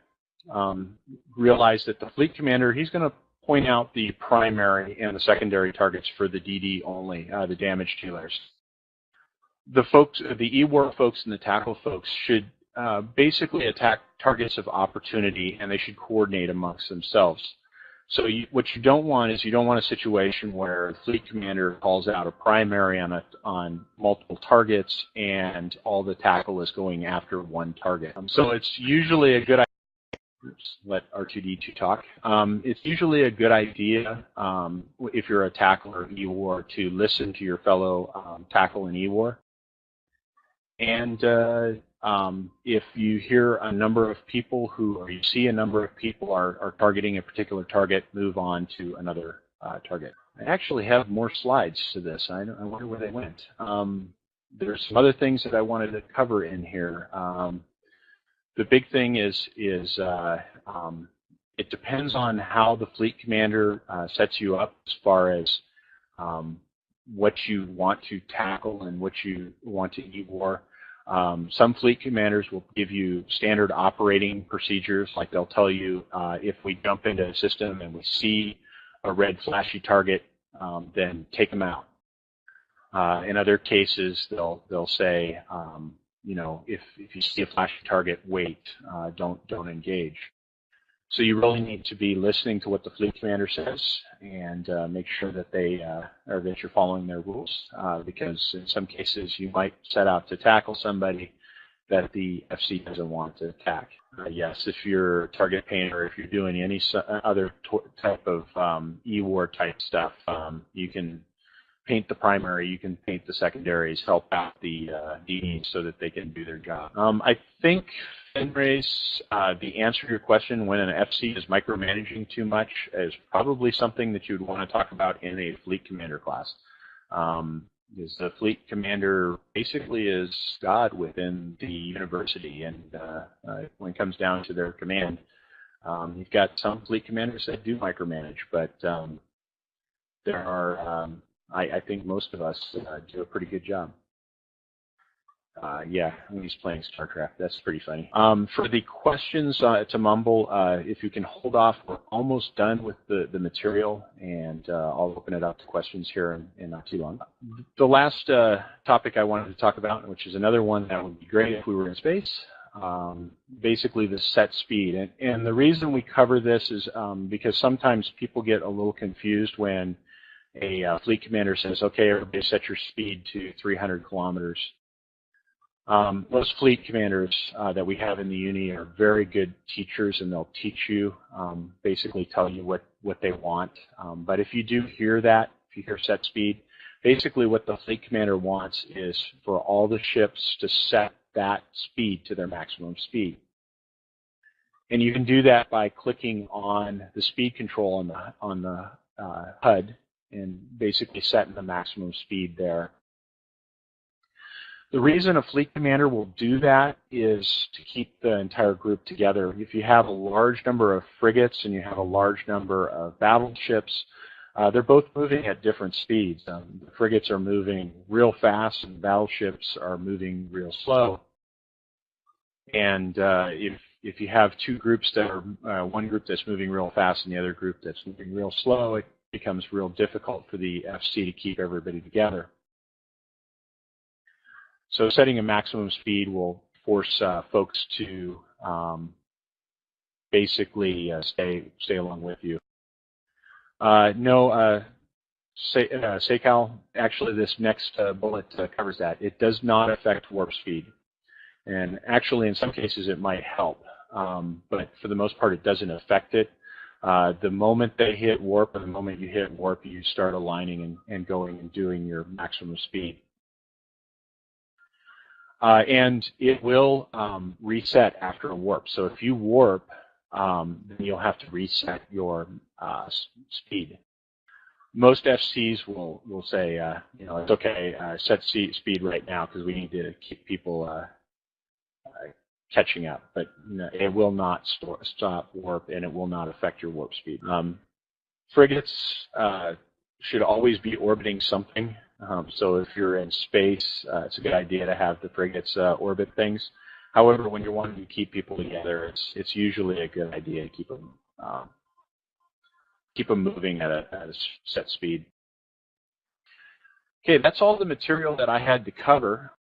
realize that the fleet commander, he's going to point out the primary and the secondary targets for the DD only, the damage dealers. The E-War folks and the Tackle folks should basically attack targets of opportunity, and they should coordinate amongst themselves. So what you don't want is you don't want a situation where the fleet commander calls out a primary on multiple targets and all the Tackle is going after one target. So it's usually a good idea. Oops, let R2D2 talk. It's usually a good idea if you're a Tackle or E-War to listen to your fellow Tackle and E-War. And if you hear a number of people or you see a number of people are targeting a particular target, move on to another target. I actually have more slides to this. I wonder where they went. There's some other things that I wanted to cover in here. The big thing is it depends on how the fleet commander sets you up as far as what you want to tackle and what you want to e-war. Some fleet commanders will give you standard operating procedures, like they'll tell you if we jump into a system and we see a red flashy target, then take them out. In other cases, they'll say, if you see a flashy target, wait, don't engage. So you really need to be listening to what the fleet commander says and make sure that that you're following their rules, because in some cases you might set out to tackle somebody that the FC doesn't want to attack. Yes, if you're a target painter, if you're doing any other type of E-war type stuff, you can paint the primary, you can paint the secondaries, help out the DDs so that they can do their job. I think, Fenrace, the answer to your question, when an FC is micromanaging too much, is probably something that you'd want to talk about in a fleet commander class. Because the fleet commander basically is God within the university, and when it comes down to their command, you've got some fleet commanders that do micromanage, but there are, I think most of us do a pretty good job. Yeah, when he's playing StarCraft, that's pretty funny. For the questions to Mumble, if you can hold off, we're almost done with the material, and I'll open it up to questions here in not too long. The last topic I wanted to talk about, which is another one that would be great if we were in space, basically the set speed. And the reason we cover this is because sometimes people get a little confused when a fleet commander says, okay, everybody set your speed to 300 kilometers. Most fleet commanders that we have in the uni are very good teachers, and they'll teach you, basically tell you what they want. But if you do hear that, if you hear set speed, basically what the fleet commander wants is for all the ships to set that speed to their maximum speed. And you can do that by clicking on the speed control on the HUD and basically setting the maximum speed there. The reason a fleet commander will do that is to keep the entire group together. If you have a large number of frigates and you have a large number of battleships, they're both moving at different speeds. The frigates are moving real fast and battleships are moving real slow. And if you have two groups that are, one group that's moving real fast and the other group that's moving real slow, it becomes real difficult for the FC to keep everybody together. So setting a maximum speed will force folks to basically stay along with you. Sekal, actually this next bullet covers that. It does not affect warp speed. And actually in some cases it might help, but for the most part it doesn't affect it. The moment they hit warp, or the moment you hit warp, you start aligning and going and doing your maximum speed. And it will reset after a warp. So if you warp, then you'll have to reset your speed. Most FCs will say, it's okay, set speed right now because we need to keep people catching up. But it will not stop warp, and it will not affect your warp speed. Frigates should always be orbiting something. So if you're in space, it's a good idea to have the frigates orbit things. However, when you're wanting to keep people together, it's usually a good idea to keep them moving at a set speed. Okay, that's all the material that I had to cover.